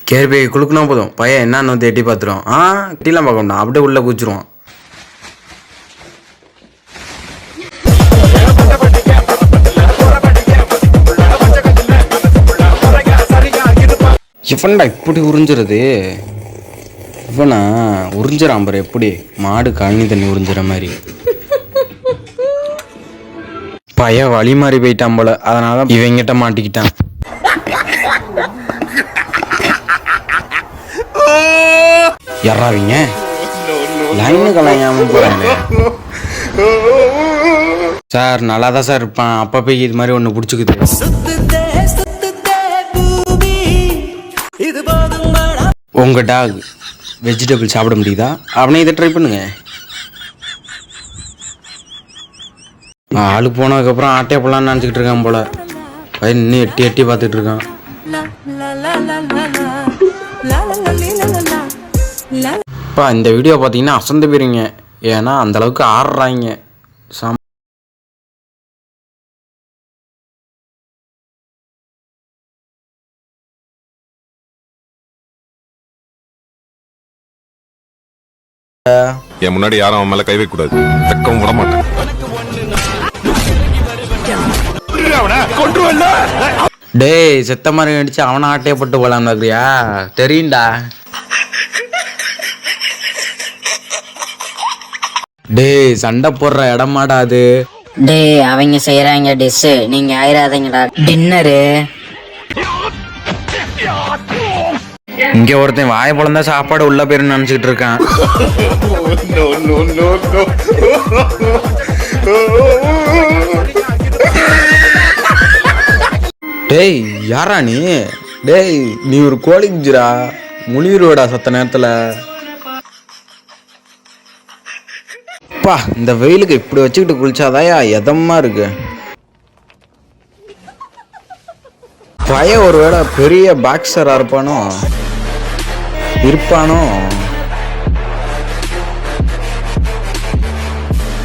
Carry போய் குளுக்குனா போதும் பையன் என்னன்னு வந்து எட்டி பார்த்துருவான். எட்டிலாம் பார்க்க மாட்டான், அப்படியே உள்ளே குச்சிருவான். இவன்டா இப்படி உறிஞ்சிருது, இவனா உறிஞ்சிடான் பாரு எப்படி மாடு கழனி தண்ணி உறிஞ்சிற மாதிரி. பையன் வழி மாறி போயிட்டான் போல, அதனால இவங்கிட்ட மாட்டிக்கிட்டான். யாராவீங்க லைனு கலையாம போறாங்க சார். நல்லா தான் சார் இருப்பான், அப்ப போய் இது மாதிரி ஒன்று பிடிச்சிக்குது. உங்க டாக் வெஜிடபிள் சாப்பிட முடியுதா? அவனே இதை ட்ரை பண்ணுங்க. ஆளு போனதுக்கப்புறம் ஆட்டையை போடலான்னு நினச்சிக்கிட்டு இருக்கான் போல. பையன் இன்னும் எட்டி எட்டி பார்த்துட்டு இருக்கான். இப்போ இந்த வீடியோ பார்த்தீங்கன்னா அசந்து போயிருங்க, ஏன்னா அந்தளவுக்கு ஆடுறாங்க. என் முன்னாடி யாரும் அவன் மேல கை வைக்க கூடாது, தக்கவும் விட மாட்டேன். டேய் செத்த மாதிரி அடிச்சு அவனை ஆட்டையை போட்டு போலாம் பார்க்குறியா? தெரியும்டா. டேய் சண்டை போடுற இடமாடா அது. டேய் அவங்க செய்யறாங்க டிஷ், நீங்க ஆயிராதீங்கடா டின்னரு. இங்க ஒருத்தன் வாய பொழந்தா சாப்பாடு உள்ள போயிருன்னு நினைச்சுக்கிட்டு இருக்கான். டேய் யாரா நீ? டேய் நீ ஒரு கோழி குஞ்சுடா, முனிவரோடா சத்த நேரத்துல. பா இந்த வெயிலுக்கு இப்படி வச்சுக்கிட்டு குளிச்சாதாயா எதமா இருக்கு. பையன் ஒருவேளை பெரிய பாக்ஸரா இருப்பானோ.